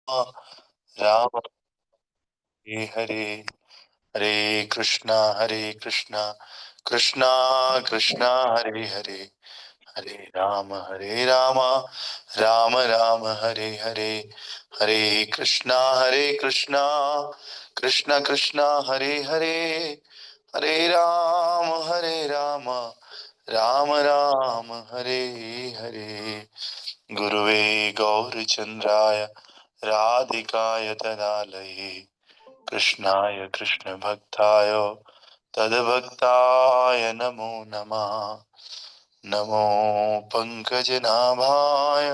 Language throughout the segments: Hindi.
राम हरे हरे, हरे कृष्णा कृष्णा कृष्णा हरे हरे, हरे राम राम राम हरे हरे, हरे कृष्णा कृष्णा कृष्णा हरे हरे, हरे राम राम राम हरे हरे। गुरुवे गौरचंद्राय राधिकाय तदालये, कृष्णाय कृष्ण भक्ताय तद्भक्ताय नमो नमः। नमो पंकजनाभाय,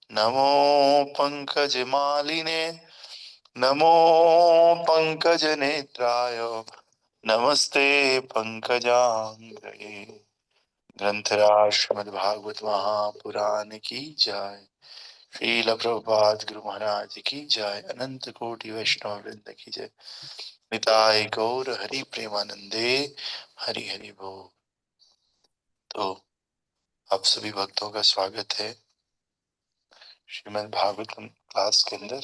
नमो पंकजमालिने, नमो पंकजनेत्राय, नमस्ते पंकजांग्रये। ग्रंथराज श्रीमद्भागवत महापुराण की जय। श्रील प्रभुपाद गुरु महाराज की जय। अनंत कोटि वैष्णव वृंद की जय। निताय गौर हरि प्रेमानंदे, हरि हरि बोल। तो आप सभी भक्तों का स्वागत है श्रीमद् भागवतम क्लास के अंदर।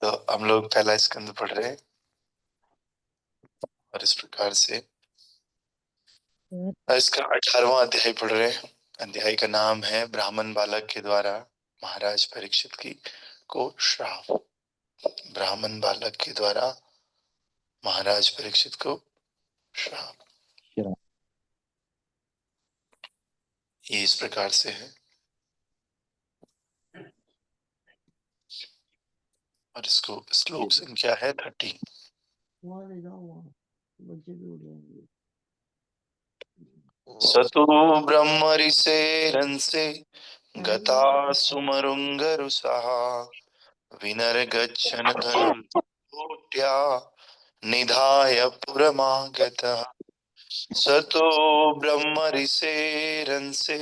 तो हम लोग पहला स्कंद पढ़ रहे हैं और इस प्रकार से इसका 18वां अध्याय पढ़ रहे हैं। अध्याय का नाम है ब्राह्मण बालक के द्वारा महाराज परीक्षित की को श्राप। ब्राह्मण बालक के द्वारा महाराज परीक्षित को श्राप। ये इस प्रकार से है और इसको श्लोक संख्या है 30। सतो ब्रह्म ऋषे रंसे गता सुमरुंगरुषः, विनर्गच्छन् धनुर्भूत्या निधाय पुरमागतः। सतो ब्रह्म ऋषे रंसे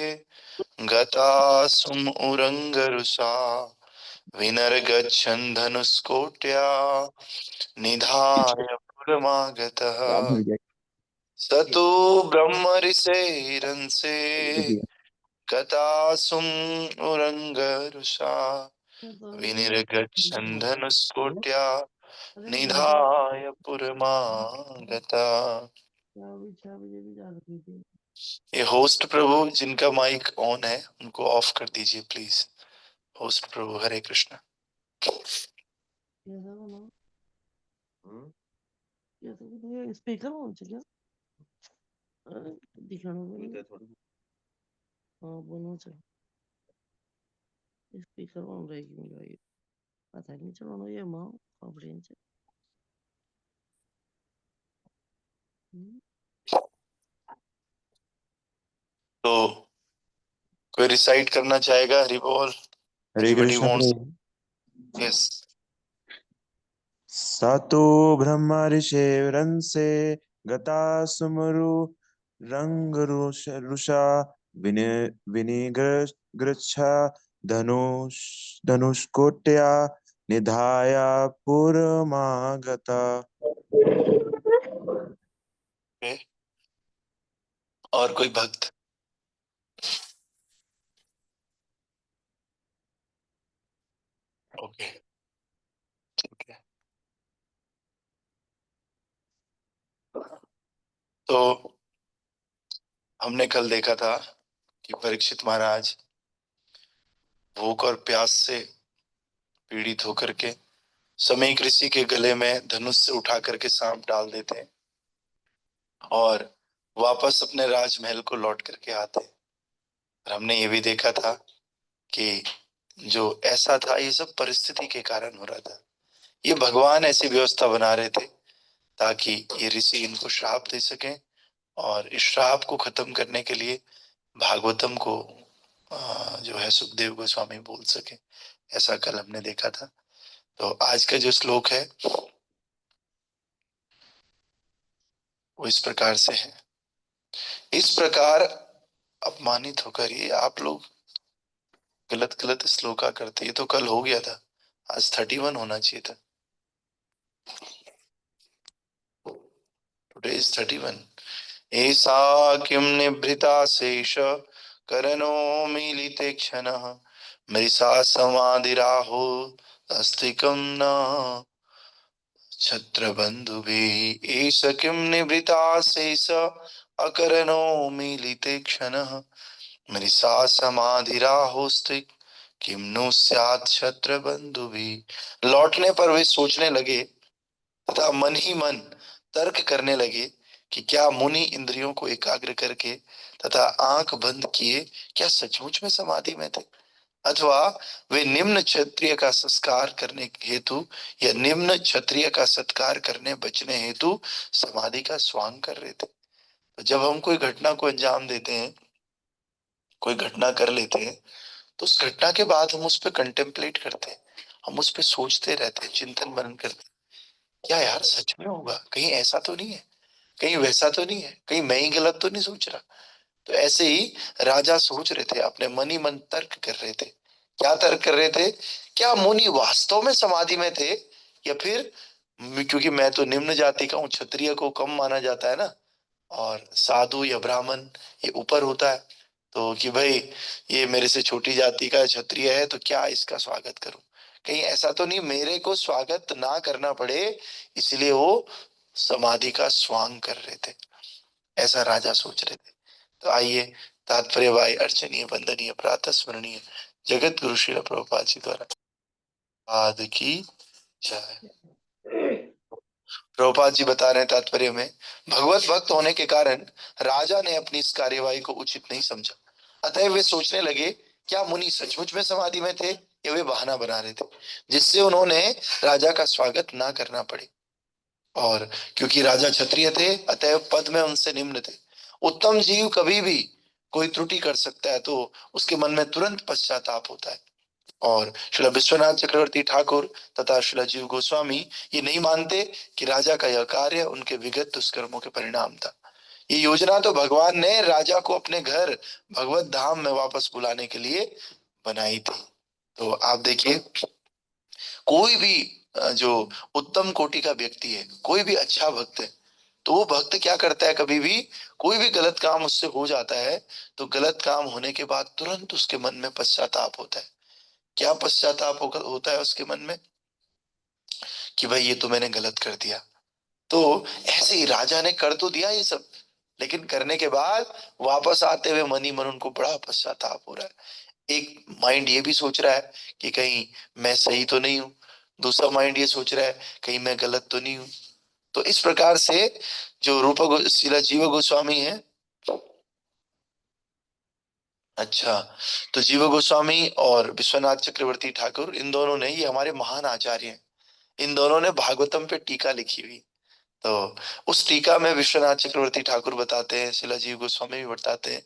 गता सुम उरंगरुषा, विनर्गच्छन् धनुष्कोट्या निधाय पुरमागतः। सतो ब्रह्म ऋषे रंसे गतासुम उरंगरुषा, विनिर्गच्छन् धनुष्कोट्या निधाय पुरमागता। ये होस्ट प्रभु जिनका माइक ऑन है उनको ऑफ कर दीजिए please. Host Prabhu Hare Krishna. Speaker on क्या दिखाना हाँ बोलना चाहिए। स्पीकर ऑन रहेगी मेरा ये पता नहीं चलाना ये माँ कॉन्फ्रेंस तो कोई रिसाइट करना चाहेगा हरि बोल? हरे कृष्ण वांट्स? प्रभु। यस। सातो ब्रह्म ऋषे रंसे गता सुमरु रंग रुषा विनिगृच्छा धनुष्कोट्या निधाया पुरमागता। और कोई भक्त? ओके ठीक है। तो हमने कल देखा था कि परीक्षित महाराज भूख और प्यास से पीड़ित होकर के समय ऋषि के गले में धनुष से उठा करके सांप डाल देते हैं और वापस अपने राजमहल को लौट करके आते हैं। और हमने ये भी देखा था कि जो ऐसा था ये सब परिस्थिति के कारण हो रहा था। ये भगवान ऐसी व्यवस्था बना रहे थे ताकि ये ऋषि इनको श्राप दे सकें और इस श्राप को खत्म करने के लिए भागवतम को जो है सुखदेव गोस्वामी बोल सके। ऐसा कल हमने देखा था। तो आज का जो श्लोक है वो इस प्रकार से है। इस प्रकार अपमानित होकर, ये आप लोग गलत गलत श्लोका करते। ये तो कल हो गया था, आज 31 होना चाहिए था। Today is 31। ऐसा किम निभृता शेष करणो मीलिते क्षणः मृषा समाधिराहो अस्तिकं न छत्रबन्धुभिः एष किं निवृत्ताशेष अकरणो मीलिते क्षणः मृषा समाधिराहोस्तिक किम नु स्यात् छत्रबन्धुभिः। लौटने पर वे सोचने लगे तथा मन ही मन तर्क करने लगे कि क्या मुनि इंद्रियों को एकाग्र करके तथा आंख बंद किए क्या सचमुच में समाधि में थे, अथवा वे निम्न क्षत्रिय का संस्कार करने हेतु या निम्न क्षत्रिय का सत्कार करने बचने हेतु समाधि का स्वांग कर रहे थे। तो जब हम कोई घटना को अंजाम देते हैं, कोई घटना कर लेते हैं, तो उस घटना के बाद हम उस पर कंटेम्पलेट करते हैं, हम उस पर सोचते रहते हैं, चिंतन मनन करते हैं, क्या यार सच में होगा, कहीं ऐसा तो नहीं है, कहीं वैसा तो नहीं है, कहीं मैं ही गलत तो नहीं सोच रहा। तो ऐसे ही राजा सोच रहे थे, अपने मन ही मन तर्क कर रहे थे। क्या तर्क कर रहे थे? क्या मुनि वास्तव में समाधि में थे, या फिर क्योंकि मैं तो निम्न जाति का हूं, क्षत्रिय को कम माना जाता है ना, और साधु या ब्राह्मण ये ऊपर होता है, तो कि भाई ये मेरे से छोटी जाति का क्षत्रिय है तो क्या इसका स्वागत करूं, कहीं ऐसा तो नहीं मेरे को स्वागत ना करना पड़े, इसलिए वो समाधि का स्वांग कर रहे थे, ऐसा राजा सोच रहे थे। तो आइए तात्पर्य वाई अर्चनीय वंदनीय प्रातः स्मरणीय जगत गुरु श्रील प्रभुपाद जी द्वारा आद की जय। प्रभुपाद जी बता रहे हैं तात्पर्य में, भगवत भक्त होने के कारण राजा ने अपनी इस कार्यवाही को उचित नहीं समझा, अतः वे सोचने लगे क्या मुनि सचमुच में समाधि में थे या वे बहाना बना रहे थे, जिससे उन्होंने राजा का स्वागत ना करना पड़े। और क्योंकि राजा क्षत्रिय थे अतः पद में उनसे निम्न थे। उत्तम जीव कभी भी कोई त्रुटि कर सकता है तो उसके मन में तुरंत पश्चाताप होता है। और श्रील विश्वनाथ चक्रवर्ती ठाकुर तथा श्रील जीव गोस्वामी ये नहीं मानते कि राजा का यह कार्य उनके विगत दुष्कर्मों के परिणाम था। ये योजना तो भगवान ने राजा को अपने घर भगवत धाम में वापस बुलाने के लिए बनाई थी। तो आप देखिए, कोई भी जो उत्तम कोटि का व्यक्ति है, कोई भी अच्छा भक्त है, तो वो भक्त क्या करता है, कभी भी कोई भी गलत काम उससे हो जाता है तो गलत काम होने के बाद तुरंत उसके मन में पश्चाताप होता है। क्या पश्चाताप होता है उसके मन में कि भाई ये तो मैंने गलत कर दिया। तो ऐसे ही राजा ने कर तो दिया ये सब, लेकिन करने के बाद वापस आते हुए मन ही मन उनको बड़ा पश्चाताप हो रहा है। एक माइंड ये भी सोच रहा है कि कहीं मैं सही तो नहीं हूं, दूसरा माइंड ये सोच रहा है कहीं मैं गलत तो नहीं हूं। तो इस प्रकार से जो शिला जीव गोस्वामी है, अच्छा, तो जीव गोस्वामी और विश्वनाथ चक्रवर्ती ठाकुर, इन दोनों ने, ये हमारे महान आचार्य हैं, इन दोनों ने भागवतम पे टीका लिखी हुई। तो उस टीका में विश्वनाथ चक्रवर्ती ठाकुर बताते हैं, शिला जीव गोस्वामी भी बताते हैं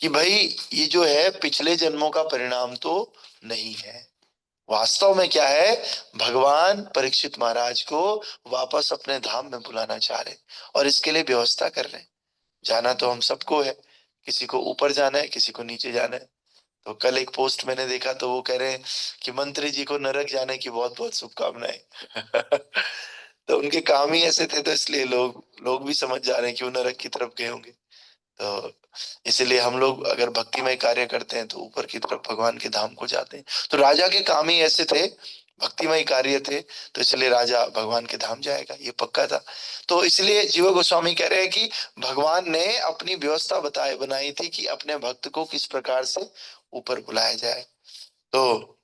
कि भाई ये जो है पिछले जन्मों का परिणाम तो नहीं है, वास्तव में क्या है, भगवान परीक्षित महाराज को वापस अपने धाम में बुलाना चाह रहे और इसके लिए व्यवस्था कर रहे हैं। जाना तो हम सबको है, किसी को ऊपर जाना है, किसी को नीचे जाना है। तो कल एक पोस्ट मैंने देखा तो वो कह रहे हैं कि मंत्री जी को नरक जाने की बहुत बहुत शुभकामनाएं। तो उनके काम ही ऐसे थे, तो इसलिए लोग लोग भी समझ जा रहे हैं कि वो नरक की तरफ गए होंगे। तो इसलिए हम लोग अगर भक्तिमय कार्य करते हैं तो ऊपर की तरफ भगवान के धाम को जाते हैं। तो राजा के काम ही ऐसे थे, भक्तिमय कार्य थे, तो इसलिए राजा भगवान के धाम जाएगा, ये पक्का था। तो इसलिए जीव गोस्वामी कह रहे हैं कि भगवान ने अपनी व्यवस्था बनाई थी कि अपने भक्त को किस प्रकार से ऊपर बुलाया जाए। तो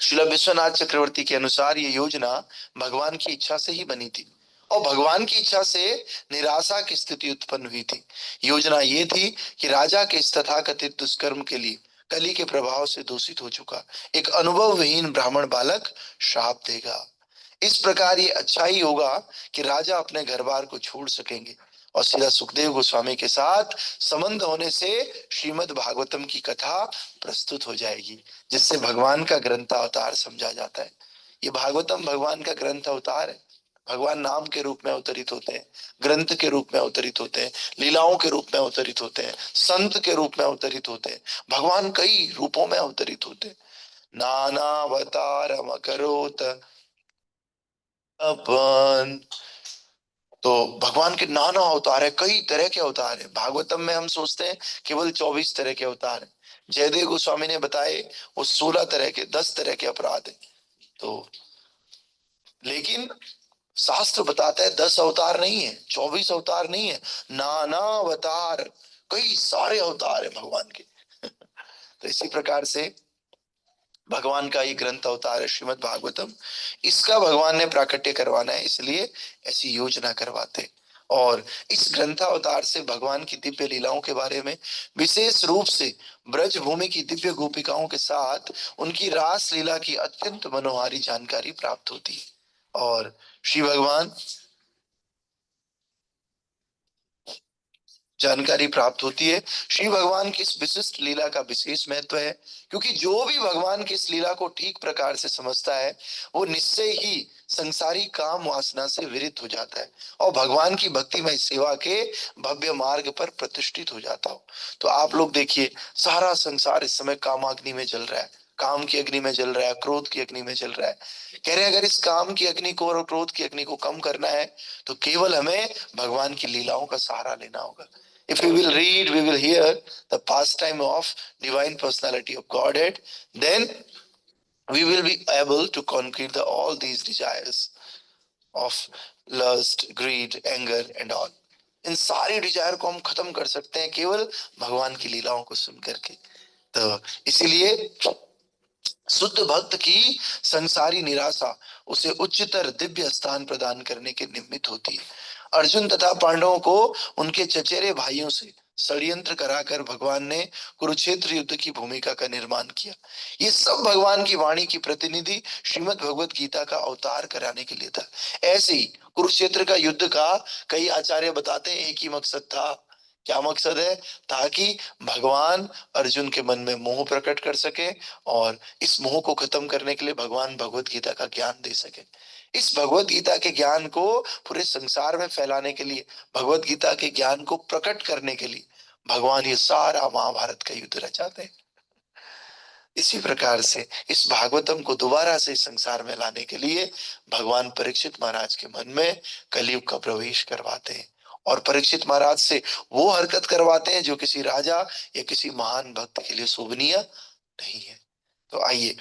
श्रील विश्वनाथ चक्रवर्ती के अनुसार ये योजना भगवान की इच्छा से ही बनी थी, और भगवान की इच्छा से निराशा की स्थिति उत्पन्न हुई थी। योजना ये थी कि राजा के इस तथाकथित दुष्कर्म के लिए कली के प्रभाव से दूषित हो चुका एक अनुभव विहीन ब्राह्मण बालक श्राप देगा। इस प्रकार ये अच्छा ही होगा कि राजा अपने घर बार को छोड़ सकेंगे और सीधा सुखदेव गोस्वामी के साथ संबंध होने से श्रीमद् भागवतम की कथा प्रस्तुत हो जाएगी, जिससे भगवान का ग्रंथ अवतार समझा जाता है। ये भागवतम भगवान का ग्रंथ अवतार है। भगवान नाम के रूप में अवतरित होते हैं, ग्रंथ के रूप में अवतरित होते हैं, लीलाओं के रूप में अवतरित होते हैं, संत के रूप में अवतरित होते हैं। भगवान कई रूपों में अवतरित होते हैं। नाना अवतारम करोत अपन तो भगवान के नाना अवतार है, कई तरह के अवतार है। भागवतम में हम सोचते हैं केवल 24 तरह के अवतार हैं। जयदेव गोस्वामी ने बताए वो 16 तरह के, 10 तरह के अपराध है। तो लेकिन शास्त्र बताता है 10 अवतार नहीं है, 24 अवतार नहीं है, नाना अवतार, कई सारे अवतार है भगवान के। तो इसी प्रकार से भगवान का ये ग्रंथ अवतार है श्रीमद् भागवतम। इसका भगवान ने प्राकट्य करवाना है, इसलिए ऐसी योजना करवाते। और इस ग्रंथावतार से भगवान की दिव्य लीलाओं के बारे में, विशेष रूप से ब्रज भूमि की दिव्य गोपिकाओं के साथ उनकी रास लीला की अत्यंत मनोहारी जानकारी प्राप्त होती है। और श्री भगवान जानकारी प्राप्त होती है। श्री भगवान की इस विशिष्ट लीला का विशेष महत्व है, क्योंकि जो भी भगवान की इस लीला को ठीक प्रकार से समझता है वो निश्चय ही संसारी काम वासना से विरत हो जाता है और भगवान की भक्तिमय सेवा के भव्य मार्ग पर प्रतिष्ठित हो जाता हो। तो आप लोग देखिए, सारा संसार इस समय कामाग्नि में जल रहा है, काम की अग्नि में जल रहा है, क्रोध की अग्नि में जल रहा है। कह रहे हैं अगर इस काम की अग्नि को और क्रोध की अग्नि को कम करना है तो केवल हमें भगवान की लीलाओं का सहारा लेना होगा। If we will read, we will hear the pastime of divine personality of Godhead, then we will be able to conquer all these desires of lust, greed, anger and all. इन सारी डिजायर को हम खत्म कर सकते हैं केवल भगवान की लीलाओं को सुन करके। तो इसीलिए शुद्ध भक्त की संसारी निराशा उसे उच्चतर दिव्य स्थान प्रदान करने के निमित्त होती है। अर्जुन तथा पांडवों को उनके चचेरे भाइयों से षड्यंत्र कराकर भगवान ने कुरुक्षेत्र युद्ध की भूमिका का निर्माण किया। ये सब भगवान की वाणी की प्रतिनिधि श्रीमद् भगवत गीता का अवतार कराने के लिए था। ऐसे ही कुरुक्षेत्र का युद्ध का कई आचार्य बताते हैं एक ही मकसद था। क्या मकसद है? ताकि भगवान अर्जुन के मन में मोह प्रकट कर सके और इस मोह को खत्म करने के लिए भगवान भगवत गीता का ज्ञान दे सके। इस भगवत गीता के ज्ञान को पूरे संसार में फैलाने के लिए, भगवत गीता के ज्ञान को प्रकट करने के लिए भगवान ये सारा महाभारत का युद्ध रचाते हैं। इसी प्रकार से इस भागवतम को दोबारा से संसार में लाने के लिए भगवान परीक्षित महाराज के मन में कलयुग का प्रवेश करवाते हैं और परीक्षित महाराज से वो हरकत करवाते हैं जो किसी राजा या किसी महान भक्त के लिए शोभनीय नहीं है। तो आइए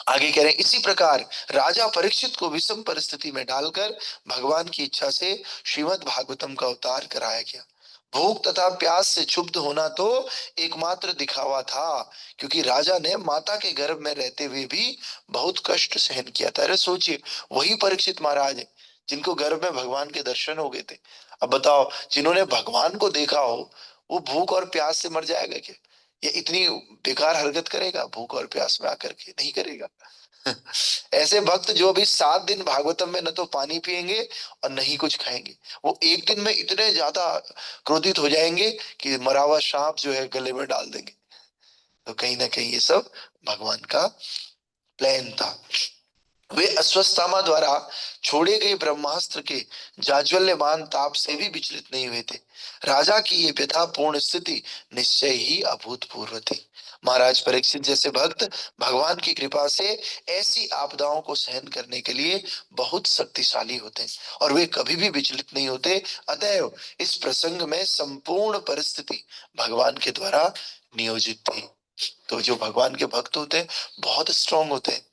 आगे कह रहे हैं, इसी प्रकार राजा परीक्षित को विषम परिस्थिति में डालकर भगवान की इच्छा से श्रीमद् भागवतम का अवतार कराया गया। भूख तथा प्यास से क्षुब्ध होना तो एकमात्र दिखावा था, क्योंकि राजा ने माता के गर्भ में रहते हुए भी बहुत कष्ट सहन किया था। अरे सोचिए, वही परीक्षित महाराज है जिनको गर्भ में भगवान के दर्शन हो गए थे। अब बताओ, जिन्होंने भगवान को देखा हो वो भूख और प्यास से मर जाएगा क्या? ये इतनी बेकार हरकत करेगा? भूख और प्यास में आकर के नहीं करेगा। ऐसे भक्त जो अभी 7 दिन भागवतम में न तो पानी पिएंगे और न ही कुछ खाएंगे, वो एक दिन में इतने ज्यादा क्रोधित हो जाएंगे कि मरा हुआ सांप जो है गले में डाल देंगे। तो कहीं ना कहीं ये सब भगवान का प्लान था। वे अश्वत्थामा द्वारा छोड़े गए ब्रह्मास्त्र के जाज्वल्यमान ताप से भी विचलित नहीं हुए थे। राजा की ये व्यथापूर्ण स्थिति निश्चय ही अभूतपूर्व थी। महाराज परीक्षित जैसे भक्त भगवान की कृपा से ऐसी आपदाओं को सहन करने के लिए बहुत शक्तिशाली होते हैं और वे कभी भी विचलित नहीं होते। अतएव इस प्रसंग में संपूर्ण परिस्थिति भगवान के द्वारा नियोजित थी। तो जो भगवान के भक्त होते हैं बहुत स्ट्रांग होते हैं,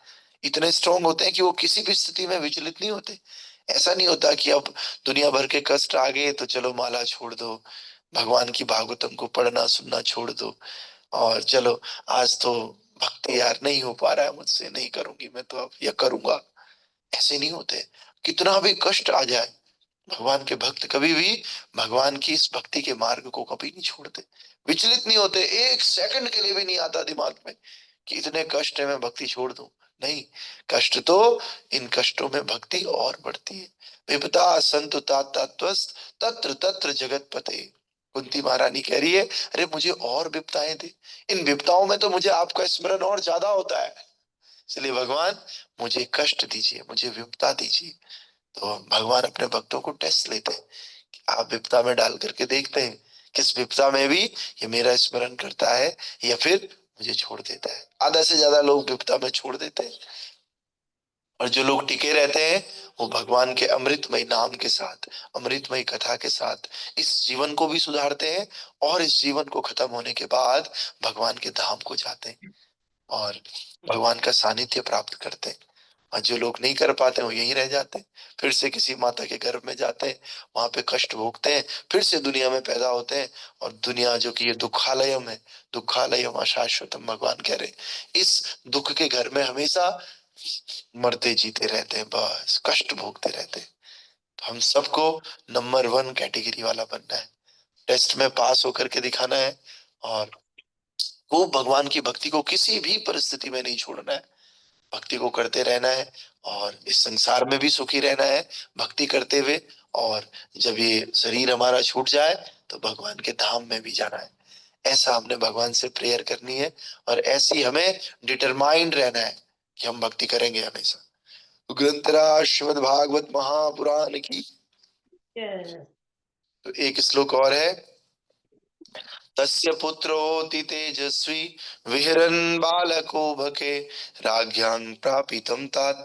इतने स्ट्रांग होते हैं कि वो किसी भी स्थिति में विचलित नहीं होते। ऐसा नहीं होता कि अब दुनिया भर के कष्ट आ गए तो चलो माला छोड़ दो, भगवान की भागवतम को पढ़ना सुनना छोड़ दो और चलो आज तो भक्ति यार नहीं हो पा रहा है मुझसे, नहीं करूंगी मैं तो अब, या करूंगा। ऐसे नहीं होते। कितना भी कष्ट आ जाए भगवान के भक्त कभी भी भगवान की इस भक्ति के मार्ग को कभी नहीं छोड़ते, विचलित नहीं होते। एक सेकंड के लिए भी नहीं आता दिमाग में कि इतने कष्ट है मैं भक्ति छोड़ दूं। नहीं, कष्ट तो इन कष्टों में भक्ति और बढ़ती है। विपदा संतु तत्वस्त तत्र तत्र जगत पते। कुंती महारानी कह रही है अरे मुझे और विपदाएं दे, इन विपदाओं में तो मुझे आपका स्मरण और ज्यादा होता है, इसलिए भगवान मुझे कष्ट दीजिए, मुझे विपदा दीजिए। तो भगवान अपने भक्तों को टेस्ट लेते हैं कि आप विपदा में डाल करके देखते हैं किस विपदा में भी ये मेरा स्मरण करता है या फिर मुझे छोड़ देता है। आधा से ज्यादा लोग विपदा में छोड़ देते हैं। और जो लोग टिके रहते हैं वो भगवान के अमृतमय नाम के साथ, अमृतमय कथा के साथ इस जीवन को भी सुधारते हैं और इस जीवन को खत्म होने के बाद भगवान के धाम को जाते हैं और भगवान का सानिध्य प्राप्त करते हैं। और जो लोग नहीं कर पाते वो यहीं रह जाते हैं, फिर से किसी माता के गर्भ में जाते हैं, वहां पे कष्ट भोगते हैं, फिर से दुनिया में पैदा होते हैं। और दुनिया जो कि ये दुखालयम है, दुखालयम अशाश्वतम, भगवान कह रहे हैं इस दुख के घर में हमेशा मरते जीते रहते हैं, बस कष्ट भोगते रहते हैं। तो हम सबको नंबर 1 कैटेगरी वाला बनना है, टेस्ट में पास होकर के दिखाना है और वो भगवान की भक्ति को किसी भी परिस्थिति में नहीं छोड़ना है, भक्ति को करते रहना है और इस संसार में भी सुखी रहना है भक्ति करते हुए। और जब ये शरीर हमारा छूट जाए तो भगवान के धाम में भी जाना है। ऐसा हमने भगवान से प्रेयर करनी है और ऐसी हमें डिटरमाइंड रहना है कि हम भक्ति करेंगे हमेशा। ग्रंथराज श्रीमद् भागवत महापुराण की। तो एक श्लोक और है, तस्य पुत्रोऽति तेजस्वी विहरन् बालको भके राज्ञां प्रापितं तात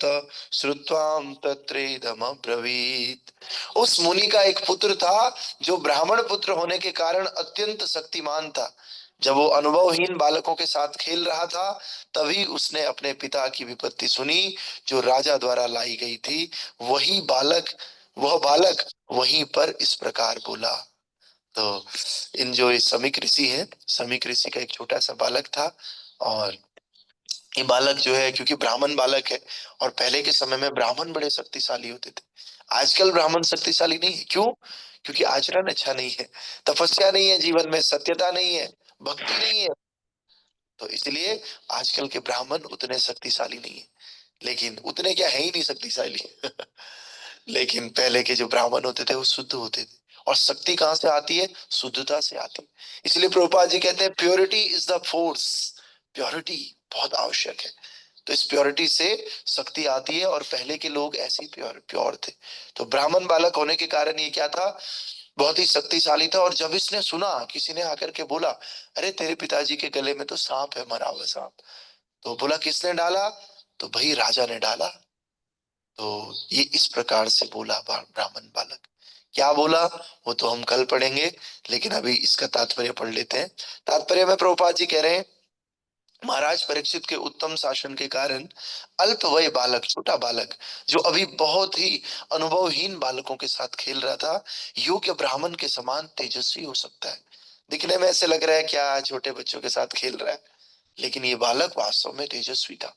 श्रुत्वां तत्रेदमब्रवीत्। उस मुनि का एक पुत्र था जो ब्राह्मण पुत्र होने के कारण अत्यंत शक्तिमान था। जब वो अनुभवहीन बालकों के साथ खेल रहा था तभी उसने अपने पिता की विपत्ति सुनी जो राजा द्वारा लाई गई थी। वह बालक वहीं पर इस प्रकार बोला। तो इन जो ये समीक ऋषि है, समीक ऋषि का एक छोटा सा बालक था और ये बालक जो है क्योंकि ब्राह्मण बालक है और पहले के समय में ब्राह्मण बड़े शक्तिशाली होते थे। आजकल ब्राह्मण शक्तिशाली नहीं है, क्यों? क्योंकि आचरण अच्छा नहीं है, तपस्या नहीं है, जीवन में सत्यता नहीं है, भक्ति नहीं है। तो इसलिए आजकल के ब्राह्मण उतने शक्तिशाली नहीं है, लेकिन उतने क्या है ही नहीं शक्तिशाली लेकिन पहले के जो ब्राह्मण होते थे वो शुद्ध होते थे। और शक्ति कहाँ से आती है? शुद्धता से आती है। इसलिए प्रभुपाद जी कहते हैं purity is the force, purity बहुत आवश्यक है। तो इस प्योरिटी से शक्ति आती है और पहले के लोग ऐसे ही प्योर थे। तो ब्राह्मण बालक होने के कारण ये क्या था, बहुत ही शक्तिशाली था। और जब इसने सुना, किसी ने आकर के बोला अरे तेरे पिताजी के गले में तो सांप है, मरा हुआ सांप। तो बोला किसने डाला? तो भाई राजा ने डाला। तो ये इस प्रकार से बोला ब्राह्मण बालक। क्या बोला वो तो हम कल पढ़ेंगे, लेकिन अभी इसका तात्पर्य पढ़ लेते हैं। तात्पर्य में प्रभुपाद जी कह रहे हैं महाराज परीक्षित के उत्तम शासन के कारण अल्प वय बालक, छोटा बालक जो अभी बहुत ही अनुभवहीन बालकों के साथ खेल रहा था, योग्य ब्राह्मण के समान तेजस्वी हो सकता है। दिखने में ऐसे लग रहा है क्या छोटे बच्चों के साथ खेल रहा है, लेकिन ये बालक वास्तव में तेजस्वी था।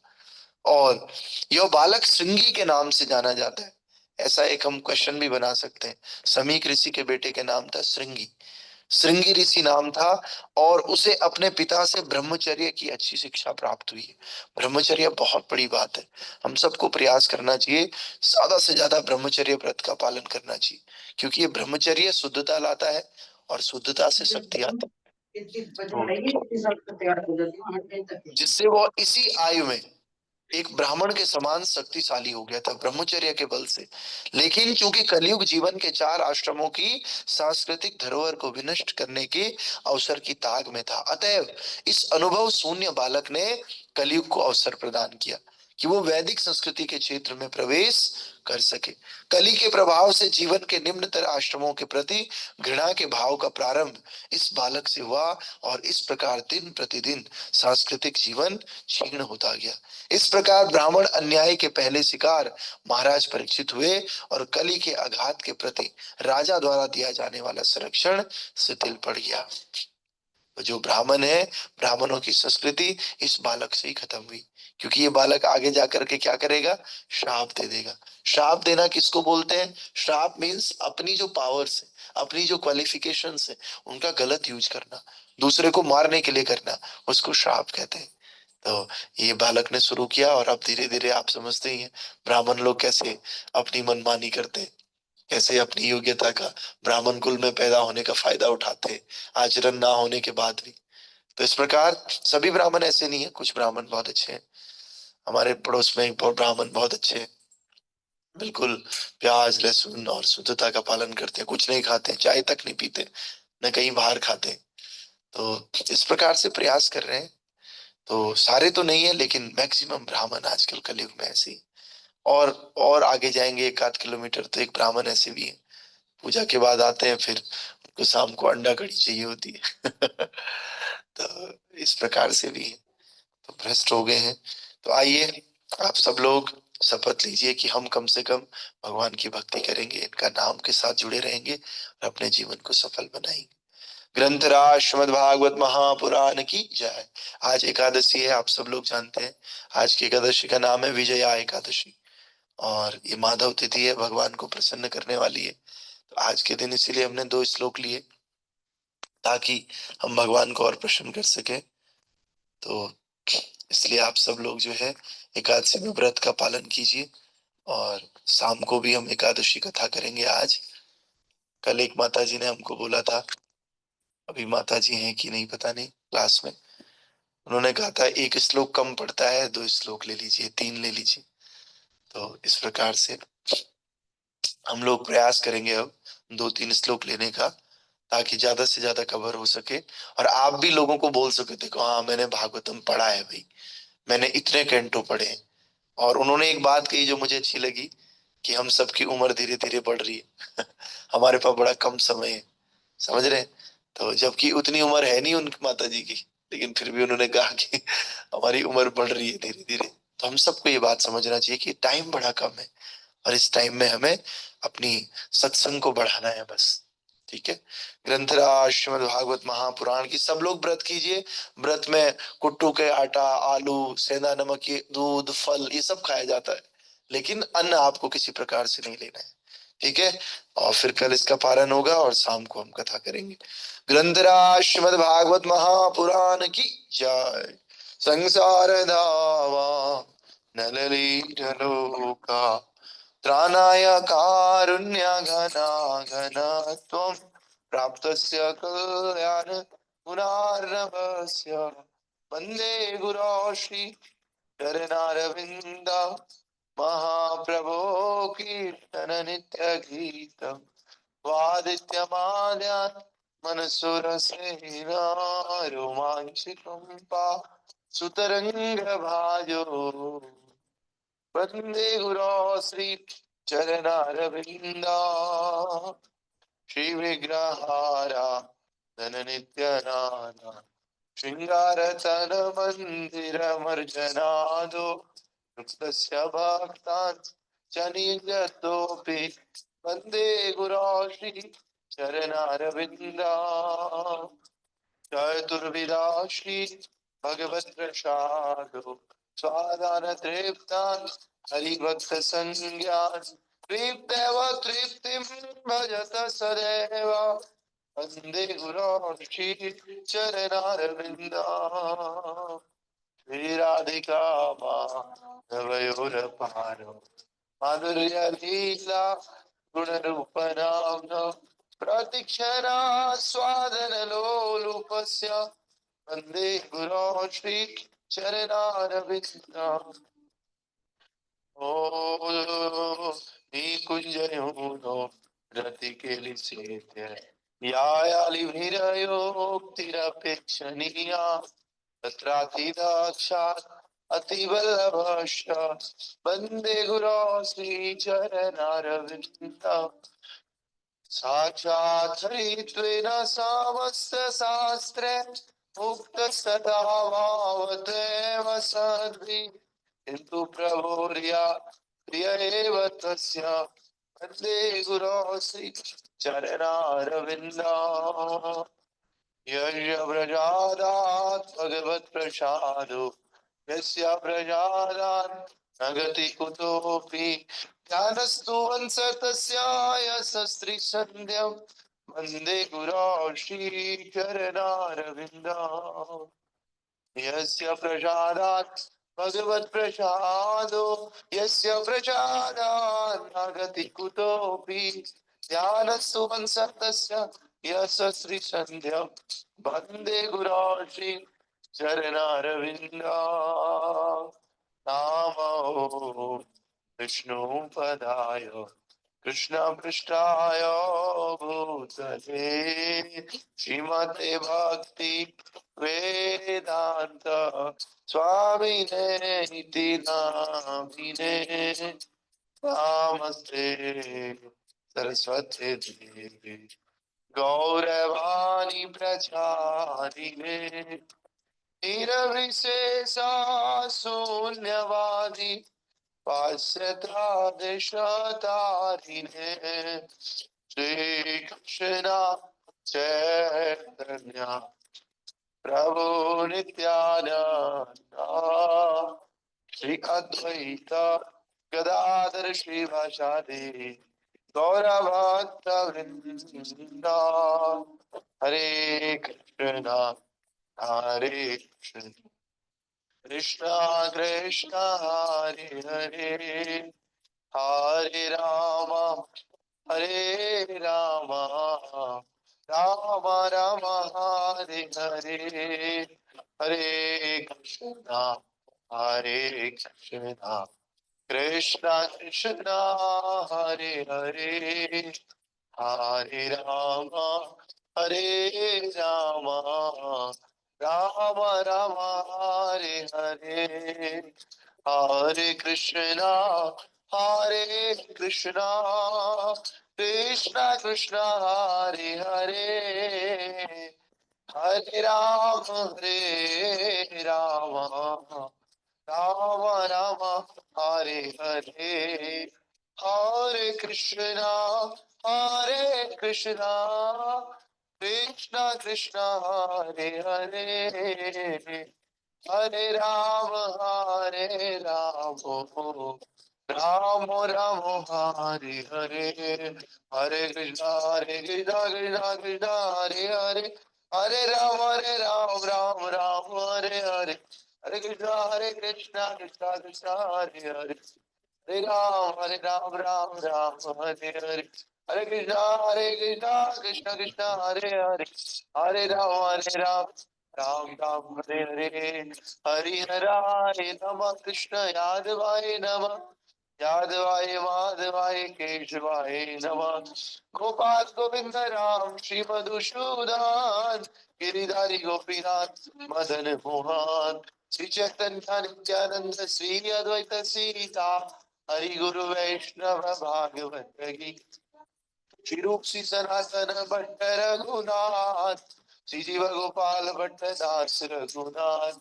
और यह बालक श्रृंगी के नाम से जाना जाता है। ऐसा एक हम क्वेश्चन भी बना सकते हैं। समीक ऋषि के बेटे के नाम था श्रृंगी, श्रृंगी ऋषि नाम था। और उसे अपने पिता से ब्रह्मचर्य की अच्छी शिक्षा प्राप्त हुई है। ब्रह्मचर्य बहुत बड़ी बात है, हम सबको प्रयास करना चाहिए ज्यादा से ज्यादा ब्रह्मचर्य व्रत का पालन करना चाहिए, क्योंकि ये ब्रह्मचर्य शुद्धता लाता है और शुद्धता से शक्ति आती है, जिससे वो इसी आयु में एक ब्राह्मण के समान शक्तिशाली हो गया था ब्रह्मचर्य के बल से। लेकिन चूंकि कलयुग जीवन के 4 आश्रमों की सांस्कृतिक धरोहर को विनष्ट करने के अवसर की ताक में था, अतएव इस अनुभव शून्य बालक ने कलयुग को अवसर प्रदान किया कि वो वैदिक संस्कृति के क्षेत्र में प्रवेश कर सके। कली के प्रभाव से जीवन के निम्नतर आश्रमों के प्रति घृणा के भाव का प्रारंभ इस बालक से हुआ और इस प्रकार दिन प्रतिदिन सांस्कृतिक जीवन क्षीण होता गया। इस प्रकार ब्राह्मण अन्याय के पहले शिकार महाराज परीक्षित हुए और कली के आघात के प्रति राजा द्वारा दिया जाने वाला संरक्षण शिथिल पड़ गया। तो जो ब्राह्मण है, ब्राह्मणों की संस्कृति इस बालक से ही खत्म हुई, क्योंकि ये बालक आगे जाकर के क्या करेगा? श्राप दे देगा। श्राप देना किसको बोलते हैं? श्राप मीन्स अपनी जो पावर्स है, अपनी जो क्वालिफिकेशंस है, उनका गलत यूज करना, दूसरे को मारने के लिए करना, उसको श्राप कहते हैं। तो ये बालक ने शुरू किया और अब धीरे धीरे आप समझते ही हैं ब्राह्मण लोग कैसे अपनी मनमानी करते हैं, कैसे अपनी योग्यता का, ब्राह्मण कुल में पैदा होने का फायदा उठाते हैं, आचरण ना होने के बाद भी। तो इस प्रकार सभी ब्राह्मण ऐसे नहीं है, कुछ ब्राह्मण बहुत अच्छे हैं। हमारे पड़ोस में एक बहुत ब्राह्मण बहुत अच्छे हैं, बिल्कुल प्याज लहसुन और शुद्धता का पालन करते हैं, कुछ नहीं खाते, चाय तक नहीं पीते, न कहीं बाहर खाते। तो इस प्रकार से प्रयास कर रहे हैं। तो सारे तो नहीं है, लेकिन मैक्सिमम ब्राह्मण आजकल कलयुग में ऐसे ही। और आगे जाएंगे 1 आध किलोमीटर तो एक ब्राह्मण ऐसे भी है, पूजा के बाद आते हैं, फिर उनको शाम को अंडा कड़ी चाहिए होती है। तो इस प्रकार से भी है, तो भ्रष्ट हो गए हैं। तो आइए आप सब लोग शपथ लीजिए कि हम कम से कम भगवान की भक्ति करेंगे, इनका नाम के साथ जुड़े रहेंगे और अपने जीवन को सफल बनाएंगे। ग्रंथराज श्रीमद् भागवत महापुराण की जय। आज एकादशी है, आप सब लोग जानते हैं। आज की एकादशी का नाम है विजया एकादशी, और ये माधव तिथि है, भगवान को प्रसन्न करने वाली है। तो आज के दिन इसीलिए हमने 2 श्लोक लिए, ताकि हम भगवान को और प्रसन्न कर सके। तो इसलिए आप सब लोग जो है एकादशी में व्रत का पालन कीजिए, और शाम को भी हम एकादशी कथा करेंगे आज। कल एक माता जी ने हमको बोला था, अभी माता जी हैं कि नहीं पता नहीं, क्लास में उन्होंने कहा था 1 श्लोक कम पड़ता है, 2 श्लोक ले लीजिए, 3 ले लीजिए। तो इस प्रकार से हम लोग प्रयास करेंगे अब 2-3 श्लोक लेने का, ताकि ज्यादा से ज्यादा कवर हो सके, और आप भी लोगों को बोल सके, देखो हाँ मैंने भागवतम पढ़ा है भाई, मैंने इतने कैंटो पढ़े हैं। और उन्होंने एक बात कही जो मुझे अच्छी लगी, कि हम सबकी उम्र धीरे धीरे बढ़ रही है। हमारे पास बड़ा कम समय है, समझ रहे हैं? तो जबकि उतनी उम्र है नहीं उनकी माता जी की, लेकिन फिर भी उन्होंने कहा कि हमारी उम्र बढ़ रही है धीरे धीरे। तो हम सबको ये बात समझना चाहिए कि टाइम बड़ा कम है, और इस टाइम में हमें अपनी सत्संग को बढ़ाना है बस। ठीक है। ग्रंथराज श्रीमद् भागवत महापुराण की सब लोग व्रत कीजिए। व्रत में कुट्टू के आटा, आलू, सेंधा नमक, ये दूध, फल, ये सब खाया जाता है, लेकिन अन्न आपको किसी प्रकार से नहीं लेना है। ठीक है। और फिर कल इसका पारण होगा, और शाम को हम कथा करेंगे। ग्रंथराज श्रीमद् भागवत महापुराण की जय। संसार धावा नललीलोका त्राणाय कारुण्य घना घन त्वं प्राप्तस्य कल्याण गुणार्णवस्य वन्दे गुरो श्री चरणारविन्द महाप्रभो कीर्तन नित्य गीतम् वादित्यमाल्यान् मनसुरसेना रोमाञ्चिकं पा सुतरङ्गभाजो वन्दे गुरो श्री चरणारविन्दा श्रीविग्रहारा धननित्यनादा शृङ्गारतनमन्दिरमर्जनादो युक्तस्य भक्तान् च निजतोऽपि वन्दे गुरो श्री चरणारविन्दा चतुर्विधा श्री भगवत् प्रसादो स्वादान तृप्तान् हरिभक्त संज्ञान् तृप्तैव तृप्तिं भजत सदैव वन्दे गुरो श्री चरणारविन्दा श्रीराधिका माधवयोरपारो माधुर्य लीला गुणरूपनाम्नो प्रतिक्षणा स्वादन लोलुपस्य वन्दे गुरो श्री चरणारविन्दा ओ निकुञ्जयो रतिकेलिसेत्य यायालिभिरयोक्तिरपेक्षणीया तत्रातिदाक्षात् अतिवल्लभश्च वन्दे गुरो श्रीचरणारविन्द साक्षात् हरित्वेन समस्तशास्त्रे मुक्तस्तथा भावदेव सद्भिः किन्तु प्रभुर्या प्रिय एव तस्य वन्दे गुरो श्री चरणारविन्दा यस्य प्रजादात् भगवत् प्रसादो यस्य प्रजादात् न गति कुतोऽपि ज्ञानस्तु वंश तस्य यशस्त्रिसन्ध्यं वन्दे गुरो श्री चरणारविन्दा यस्य प्रसादात् भगवत् प्रसादो यस्य प्रसादात् न गति कुतोऽपि ज्ञानस्तु वंश तस्य यशस्त्रिसन्ध्यं वन्दे गुरो श्री चरणारविन्दा नामो विष्णुपदाय कृष्णपृष्ठाय भूतले श्रीमते भक्ति वेदांत स्वामिने इति नामिने नमस्ते सरस्वती देवी गौरवाणी प्रचारिणे निरविशेषा शून्यवादी पाश्चात्यादिशतारिणे श्री कृष्ण चैतन्य प्रभु नित्यानंद श्री अद्वैत गदाधर श्रीवासादि गौरभक्त वृंदा हरे कृष्ण हरे कृष्ण कृष्ण कृष्ण हरे हरे हरे राम राम राम हरे हरे हरे कृष्ण कृष्ण कृष्ण हरे हरे हरे राम राम राम हरे हरे हरे कृष्णा कृष्ण कृष्ण हरे हरे हरे राम राम राम हरे हरे हरे कृष्णा कृष्ण कृष्ण हरे हरे हरे राम राम राम हरे हरे हरे कृष्णा कृष्णा कृष्णा हरे हरे हरे राम राम हरे हरे हरे कृष्णा कृष्णा कृष्णा हरे हरे हरे राम राम हरे हरे हरे कृष्णा कृष्णा कृष्णा हरे हरे हरे राम राम हरे हरे हरिहराय नमः कृष्ण यादवाय नमः यादवाय माधवाय केशवाय नमः गोपाल गोविंद राम श्री मधुसूदन गिरिधारी गोपीनाथ मदन मोहन श्री चैतन्य नित्यानंद श्री अद्वैत सीता हरि गुरु वैष्णव भागवत गीता श्री रूप श्री सनातन भट्ट रघुनाथ श्री जीव गोपाल भट्ट दास रघुनाथ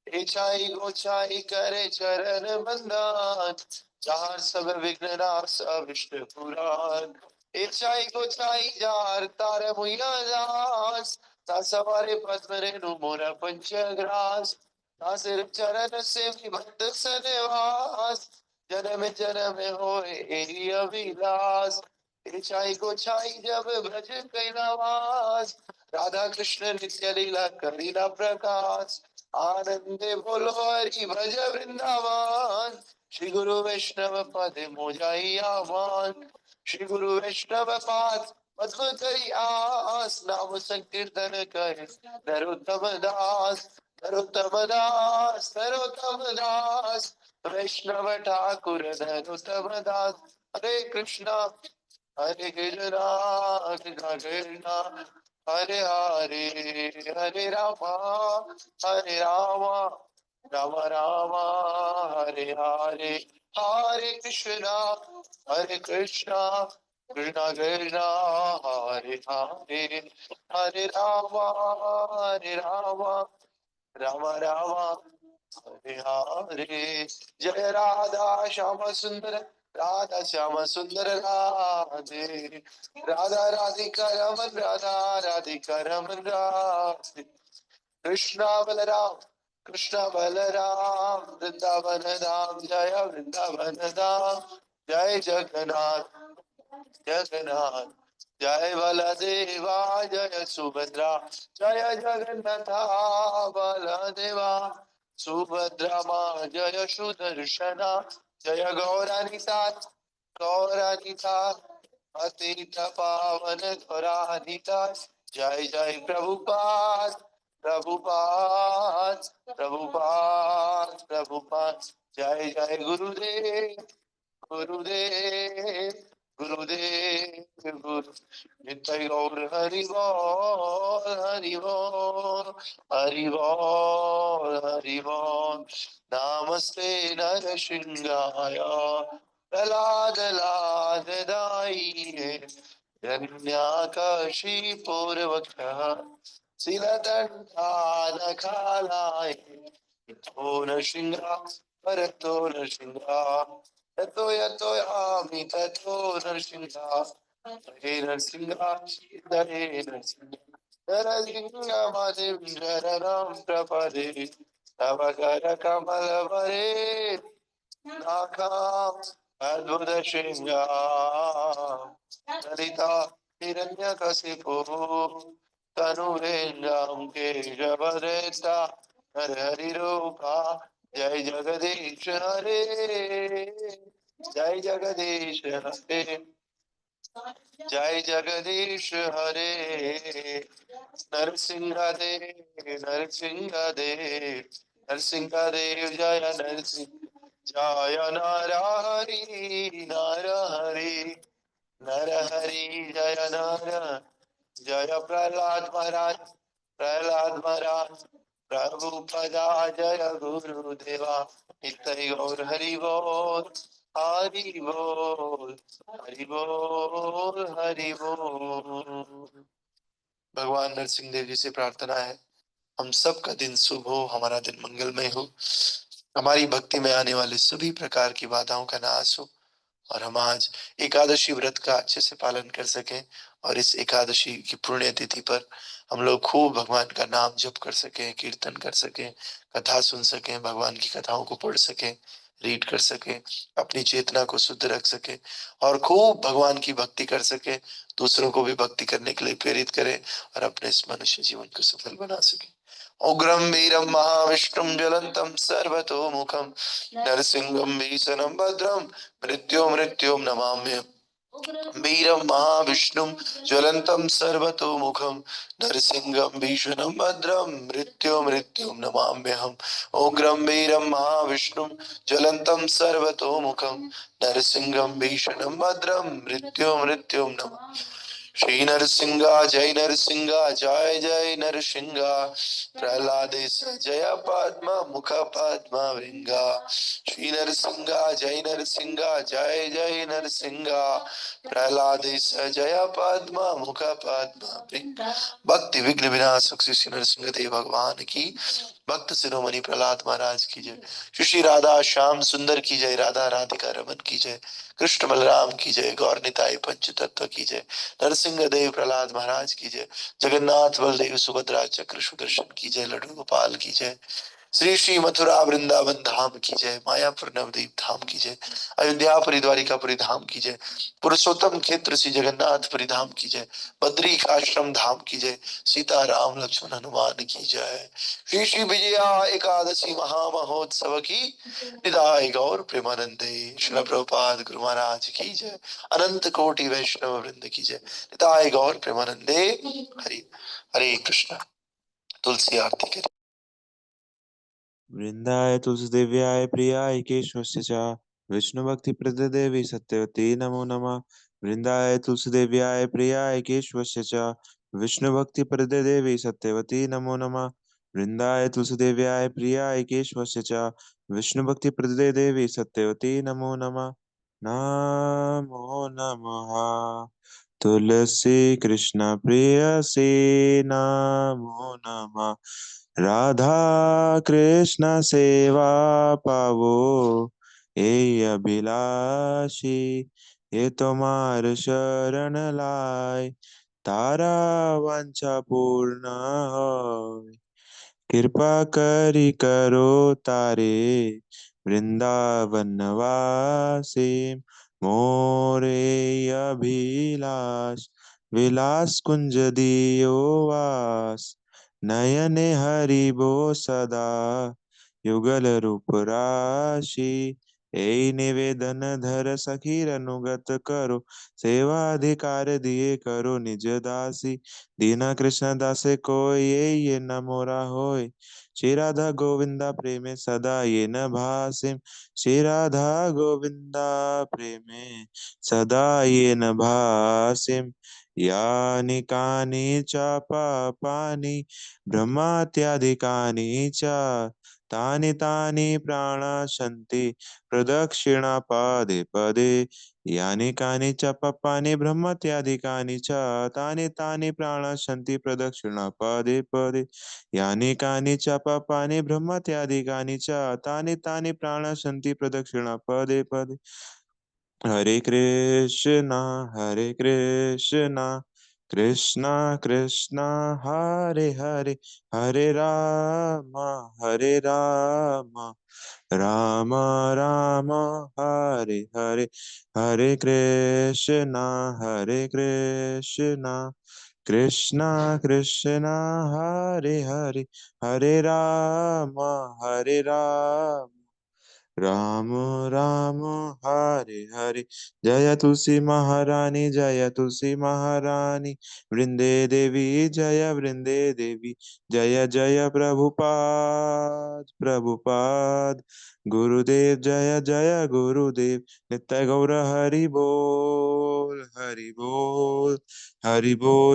इच्छाई गोचाई करे चरण बंदन चार सब विघ्न नाश अविष्ट पुराण इच्छाई गोचाई जार तार मुया दास सवारे पद्म रेणु मोर पंचग्रास सिर चरण से भक्त सनवास जन्म होए एहि अभिलाष इच्छाई को छाई जब ब्रज कैलावास राधा कृष्ण नित्य लीला करीला प्रकाश आनंदे बोलो हरि भज वृंदावन श्री गुरु वैष्णव पद मोजाई आमान श्री गुरु वैष्णव पाद पद्म करी आस नाम संकीर्तन करे नरोत्तम दास वैष्णव ठाकुर नरोत्तम दास हरे कृष्णा कृष्णा कृष्णा हरे हरे हरे राम राम हरे हरे हरे कृष्णा कृष्णा कृष्णा हरे हरे हरे राम राम हरे हरे जय राधा श्याम सुंदर राधे राधा राधिका रमन राधे कृष्णा बलराम वृंदावन धाम जय वृंदावन धाम जय जगन्नाथ जय बलदेवा जय सुभद्रा जय जगन्नाथा बलदेवा सुभद्रा माँ जय सुदर्शना जय गौरानिता अतीत पावन गौरानिता जय जय प्रभुपाद जय जय गुरुदेव गुरु नित्य गौर हरि बोल नमस्ते नर सिंहाय प्रहलाद लाददायिने हिरण्याकशिपूर्वकः शिलदण्डानखालाय तो न शृङ्गा परतो न शृङ्गा ततो यतो यामि ततो न शृङ्गा हे नरसिंहा हरे नरसिंहा नरसिंहमादिं शरणं प्रपदे तव कर कमल वरे नाकाम् अद्भुत शृङ्गा ललिता हिरण्यकशिपु तनुरेन्द्रां केशवरेता हरिरूपा जय जगदीश हरे जय जगदीश हरे जय जगदीश हरे नरसिंह देव नरसिंह देव नरसिंह देव जय नरसिंह जय नर हरि नर हरि नर हरि जय नर जय प्रहलाद महाराज प्रभु पदा जय गुरुदेवा नित्य गौर हरि बोल हरि बोल हरि बोल हरि बोल। भगवान नरसिंह देव जी से प्रार्थना है हम सबका दिन शुभ हो, हमारा दिन मंगलमय हो, हमारी भक्ति में आने वाले सभी प्रकार की बाधाओं का नाश हो और हम आज एकादशी व्रत का अच्छे से पालन कर सकें और इस एकादशी की पुण्य तिथि पर हम लोग खूब भगवान का नाम जप कर सकें, कीर्तन कर सकें, कथा सुन सकें, भगवान की कथाओं को पढ़ सकें, रीड कर सकें, अपनी चेतना को शुद्ध रख सकें और खूब भगवान की भक्ति कर सकें, दूसरों को भी भक्ति करने के लिए प्रेरित करें और अपने इस मनुष्य जीवन को सफल बना सकें। उग्रं वीरं महाविष्णुं ज्वलन्तं सर्वतोमुखं नरसिंहं भीषणं भद्रं मृत्युं नमाम्यहम्। वीरं महाविष्णुं ज्वलन्तं सर्वतोमुखं नरसिंहं भीषणं भद्रं मृत्युं नमाम्यहम्। उग्रं वीरं महाविष्णुं ज्वलन्तं सर्वतोमुखं नरसिंहं भीषणं भद्रं मृत्युं नमाम्यहम्। श्री नरसिंहा जय नरसिंहा जय जय नरसिंहा प्रहलादेश जय पद्म मुख पद्म विंगा श्री नरसिंहा जय नरसिंहा जय जय नरसिंहा प्रहलादेश जय पद्म मुख पद्म विंगा। भक्ति विघ्न विनाशक श्री नरसिंह देव भगवान की, भक्त शिरोमणि प्रहलाद महाराज की जय, श्री राधा श्याम सुंदर की जय, राधा राधिका रमन की जय, कृष्ण बलराम की जय, गौर निताई पंच तत्व की जय, नरसिंह देव प्रहलाद महाराज की जय, जगन्नाथ बलदेव सुभद्रा चक्र सुदर्शन की जय, लड्डू गोपाल की जय, श्री श्री मथुरा वृंदावन धाम की जय, मायापुर नवदीप धाम की जय, अयोध्यापुरी द्वारिकापुरी धाम की जय, पुरुषोत्तम क्षेत्र श्री जगन्नाथपुरी धाम की जय, बद्री आश्रम धाम की जय, सीता राम लक्ष्मण हनुमान की जय। श्री श्री विजया एकादशी महामहोत्सव की निदाय गौर प्रेमानंदे श्री प्रभुपाद गुरु महाराज की जय, अनंत कोटि वैष्णव वृंद की जय, निदाय गौर प्रेमानंदे। हरि हरे कृष्ण। तुलसी आरती करें। वृंदाय तुलसीदेव्याय प्रियाय केशवस्य च विष्णुभक्तिप्रददेवी सत्यवती नमो नमः। वृंदाय तुलसीदेव्याय प्रियाय केशवस्य च विष्णुभक्तिप्रददेवी सत्यवती नमो नमः। वृंदाय तुलसीदेव्याय प्रियाय केशवस्य च विष्णुभक्तिप्रददेवी सत्यवती नमो नमः। नमो नमः तुलसी कृष्ण प्रेयसी नमो नमः। राधा कृष्ण सेवा पावो ए अभिलाषी ये तुम्हार शरण लाय तारा वांछा पूर्ण होय। कृपा करी करो तारे वृंदावन वासी मोरे अभिलाष विलास कुंज दियो वास नयने हरि बो सदा युगल रूप राशि ए निवेदन धर सखीर अनुगत करो सेवा अधिकार दिए करो निज दासी दीना कृष्ण दासे को ये न मोरा होय। श्री राधा गोविंदा प्रेमे सदा ये न भासिम श्री राधा गोविंदा प्रेमे सदा ये न भासिम यानि कानि च पापानि ब्रह्मात्यादिकानि च तानि तानि प्राणाशन्ति प्रदक्षिणा पदे पदे यानि कानि च पापानि ब्रह्मत्यादिकानि च तानि तानि प्राणाशन्ति प्रदक्षिणा पदे पदे यानि कानि च पापानि ब्रह्मत्यादिकानि च तानि तानि प्राणाशन्ति प्रदक्षिणा पदे पदे हरे कृष्णा कृष्णा कृष्णा हरे हरे हरे राम राम राम हरे हरे हरे कृष्णा कृष्णा कृष्णा हरे हरे हरे राम राम राम हरे हरे जय तुलसी महारानी जय तुलसी महारानी वृंदे देवी जय वृंदे देवी जय जय प्रभुपाद प्रभुपाद गुरुदेव जय जय गुरुदेव नित्य गौर हरि बोल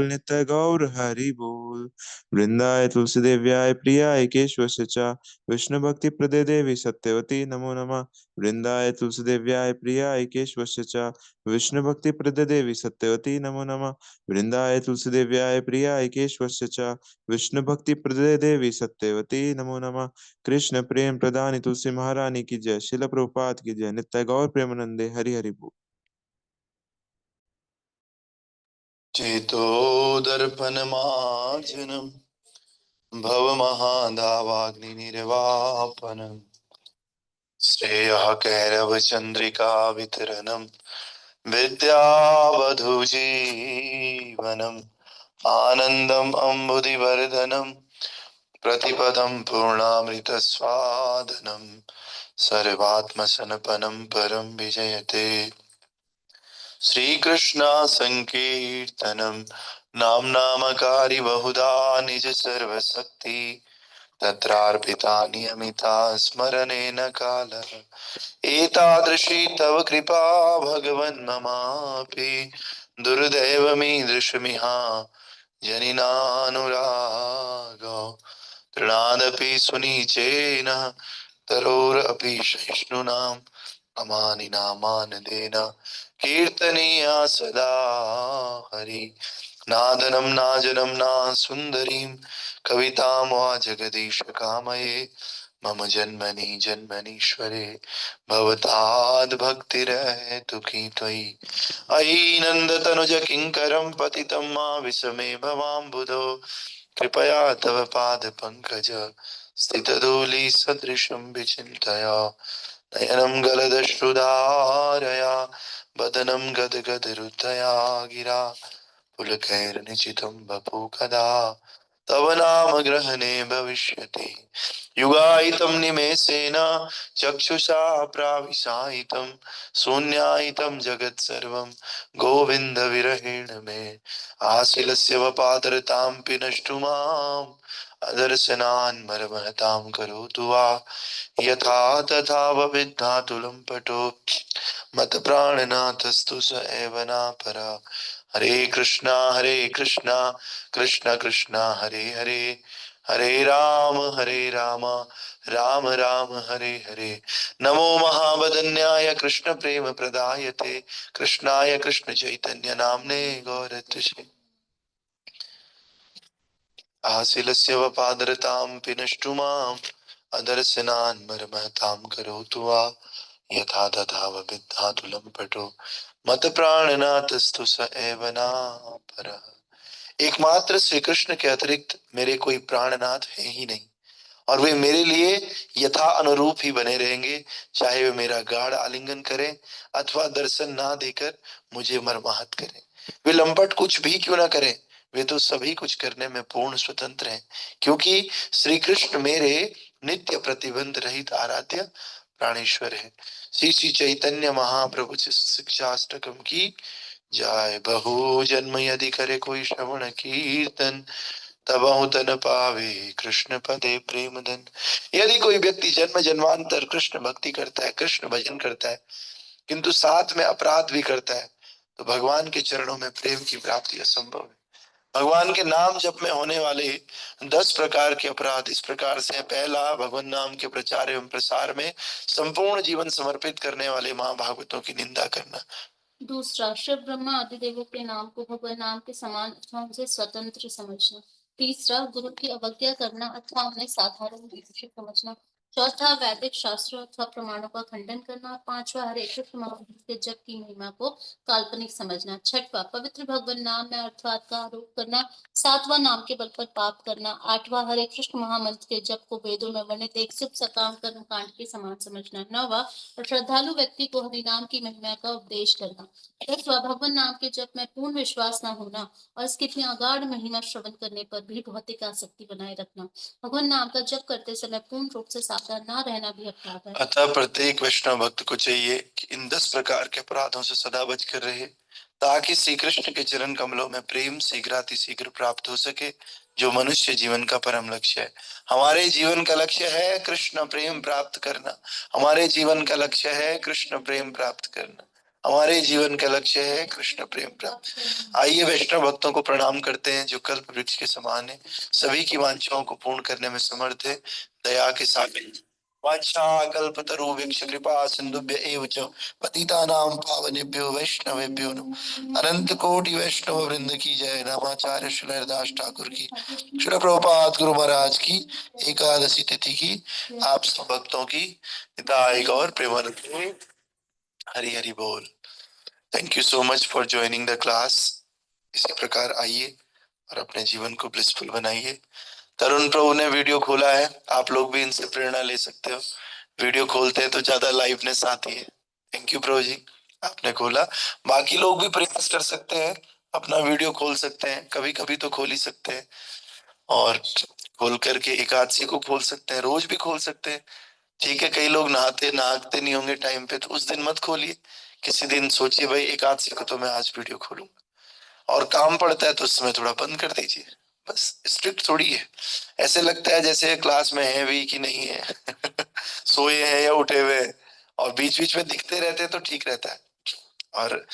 नित्य गौर हरि बोल वृंदाय तुलसी देव्याय प्रियाय केशवस्य च विष्णु भक्ति प्रदे देवी सत्यवती नमो नमः वृंदाय तुलसी देव्याय प्रियाय केशवस्य च विष्णु भक्ति प्रदे देवी सत्यवती नमो नमः वृंदाय तुलसी देव्याय प्रियाय केशवस्य च विष्णु भक्ति प्रदे देवी सत्यवती नमो नमः कृष्ण प्रेम प्रदानी तुलसी महारानी की जय शिल प्रभुपाद की जय नित्य गौर प्रेमानंदे हरि हरि बोल चेतो दर्पणमार्जनम् भवमहादावाग्निर्वापनम् श्रेयः कैरवचन्द्रिका वितरणम् विद्यावधूजीवनम् आनन्दम् अम्बुदिवर्धनम् प्रतिपदं पूर्णामृतस्वादनम् सर्वात्मसनपनं परं विजयते श्रीकृष्ण संकीर्तनम् नाम्नामकारि बहुधा निज सर्वशक्ति तत्रार्पिता नियमिता स्मरणेन कालः एतादृशी तव कृपा भगवन् ममापि दुर्दैवमीदृशमिहा जनिनानुरागो तृणादपि सुनीचेन तरोरपि सहिष्णुनाम् अमानि नामानदेन कीर्तनीया सदा हरि नादनं नाजनं ना सुन्दरीं कवितां वा जगदीश कामये मम जन्मनि जन्मनीश्वरे भवताद् भक्तिरहेतु की त्वयि अयि नन्दतनुज किङ्करं पतितं मा विस्मये भवाम्बुधो कृपया तव पाद पंकज स्थितधूलि सदृशं विचिन्तया नयनं गलदश्रुधारया बदनं गदगदहृदया गिरा पुलकैर्निचितं वपु कदा तव नाम ग्रहणे भविष्यति युगायितं निमेषेण चक्षुषा प्राविशायितं शून्यायितं जगत्सर्वं गोविन्द विरहेण मे आशिलस्य वपादरतां पिनष्टु माम् अदर्शनान् मरमहतां करोतु वा यथा तथा विद्धातुलं पटो मत प्राणनाथस्तु स एव नापरा हरे कृष्णा कृष्ण कृष्ण हरे हरे हरे राम राम राम हरे हरे नमो महावदन्याय कृष्ण प्रेम प्रदायते कृष्णाय कृष्ण चैतन्य नाम्ने गौरत्से आशिलस्य वपादरतां पिनष्टु माम् अदर्शनान् मरमहतां करोतु वा यथा तथा विद्धातुलं पटो मत प्राणनाथस्तु स एव नापरः एकमात्र श्री कृष्ण के अतिरिक्त मेरे कोई प्राणनाथ है ही नहीं और वे मेरे लिए यथा अनुरूप ही बने रहेंगे चाहे वे मेरा गाढ़ आलिंगन करें अथवा दर्शन ना देकर मुझे मर्माहत करें वे लंपट कुछ भी क्यों ना करें वे तो सभी कुछ करने में पूर्ण स्वतंत्र हैं क्योंकि श्री कृष्ण मेरे नित्य प्रतिबंध रहित आराध्य प्राणेश्वर है श्री श्री चैतन्य महाप्रभु शिक्षाष्टकम की जय बहु जन्म यदि करे कोई श्रवण कीर्तन तब तन पावे कृष्ण पदे प्रेम धन यदि कोई व्यक्ति जन्म जन्मांतर कृष्ण भक्ति करता है कृष्ण भजन करता है किंतु साथ में अपराध भी करता है तो भगवान के चरणों में प्रेम की प्राप्ति असंभव है भगवान के नाम जप में होने वाले 10 प्रकार के अपराध इस प्रकार से हैं। पहला, भगवान नाम के प्रचार एवं प्रसार में संपूर्ण जीवन समर्पित करने वाले महाभागवतों की निंदा करना। दूसरा, शिव ब्रह्मा आदि देवों के नाम को भगवान नाम के समान अथवा उनसे स्वतंत्र समझना। तीसरा, गुरु की अवज्ञा करना अथवा उन्हें साधारण विदुषी समझना। चौथा, वैदिक शास्त्रों अथवा प्रमाणों का खंडन करना। पांचवा, हरे कृष्ण महामंत्र के जप की महिमा को काल्पनिक समझना। छठवां, पवित्र भगवान नाम में अर्थवाद का आरोप करना। सातवां, नाम के बल पर पाप करना। आठवां, हरे कृष्ण महामंत्र के जप को वेदों में वर्णित एक शुभ सकाम कर्म कांड के समान समझना। नौवां, श्रद्धालु व्यक्ति को हरिनाम की महिमा का उपदेश करना। 10वां, भगवान नाम के जप में पूर्ण विश्वास न होना और इसकी इतनी अगाध महिमा श्रवण करने पर भी भौतिक आसक्ति बनाए रखना। भगवान नाम का जप करते समय पूर्ण रूप से सावधान न रहना भी अपराध है। अतः प्रत्येक वैष्णव भक्त को चाहिए कि इन 10 प्रकार के अपराधों से सदा बच कर रहे, ताकि श्री कृष्ण के चरण कमलों में प्रेम शीघ्रातिशीघ्र प्राप्त हो सके, जो मनुष्य जीवन का परम लक्ष्य है। हमारे जीवन का लक्ष्य है कृष्ण प्रेम प्राप्त करना। हमारे जीवन का लक्ष्य है कृष्ण प्रेम प्राप्त करना। हमारे जीवन का लक्ष्य है कृष्ण प्रेम प्राप्त। आइए वैष्णव भक्तों को प्रणाम करते हैं जो कल्प वृक्ष के समान है, सभी की वांछाओं को पूर्ण करने में समर्थ है, दया के सागर। वाञ्छाकल्पतरुभ्यश्च कृपा सिन्धुभ्य एव च पतितानां पावनेभ्यो वैष्णवेभ्यो नमः। अनंत कोटि वैष्णव वृंद की जय। रामाचार्य श्री हरिदास ठाकुर की, श्री प्रभुपाद गुरु महाराज की एकादशी तिथि की आप सब भक्तों की हिताय गौर प्रेमानंद। हरि हरि बोल। Thank you so much for joining the class. इसी प्रकार आइए और अपने जीवन को ब्लिसफुल बनाइए। तरुण प्रभु ने वीडियो खोला है, आप लोग भी इनसे प्रेरणा ले सकते हो। वीडियो खोलते हैं तो ज्यादा लाइवनेस आती है। थैंक यू प्रभु जी, आपने खोला। बाकी लोग भी प्रयास कर सकते हैं, अपना वीडियो खोल सकते हैं, कभी कभी तो खोल ही सकते हैं, और खोल करके एकादशी को खोल सकते हैं, रोज भी खोल सकते हैं। ठीक है, कई लोग नहाते नहीं होंगे टाइम पे, तो उस दिन मत खोलिए। किसी दिन सोचिए भाई एकादशी को तो मैं आज वीडियो खोलूंगा, और काम पड़ता है तो उस समय थोड़ा बंद कर दीजिए। बस स्ट्रिक्ट थोड़ी है। ऐसे लगता है जैसे क्लास में है भी कि नहीं है सोए हैं या उठे हुए हैं, और बीच बीच में दिखते रहते हैं तो ठीक रहता है। और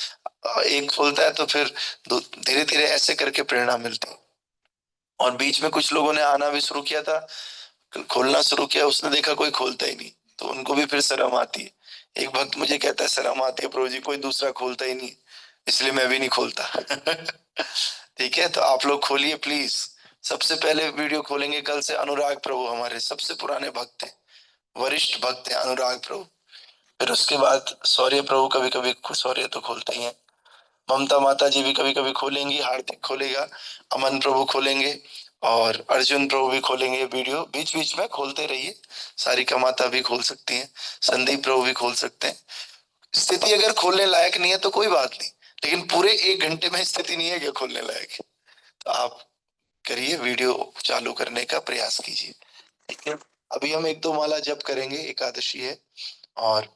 एक खोलता है तो फिर धीरे धीरे ऐसे करके प्रेरणा मिलती है। और बीच में कुछ लोगों ने आना भी शुरू किया था, खोलना शुरू किया, उसने देखा कोई खोलता ही नहीं, तो उनको भी फिर शर्म आती है। एक भक्त मुझे कहता है शर्म आती है प्रभु जी, कोई दूसरा खोलता ही नहीं, इसलिए मैं भी नहीं खोलता ठीक है, तो आप लोग खोलिए प्लीज। सबसे पहले वीडियो खोलेंगे कल से अनुराग प्रभु, हमारे सबसे पुराने भक्त हैं, वरिष्ठ भक्त हैं अनुराग प्रभु। फिर उसके बाद शौर्य प्रभु कभी कभी, शौर्य तो खोलते ही हैं, ममता माता जी भी कभी कभी खोलेंगी, हार्दिक खोलेगा, अमन प्रभु खोलेंगे, और अर्जुन प्रभु भी खोलेंगे। वीडियो बीच बीच में खोलते रहिए। सारिका माता भी खोल सकती हैं, संदीप प्रभु भी खोल सकते हैं। स्थिति अगर खोलने लायक नहीं है तो कोई बात नहीं, लेकिन पूरे 1 घंटे में स्थिति नहीं है कि खोलने लायक, तो आप करिए, वीडियो चालू करने का प्रयास कीजिए। ठीक है, अभी हम 1-2 माला जप करेंगे, एकादशी है, और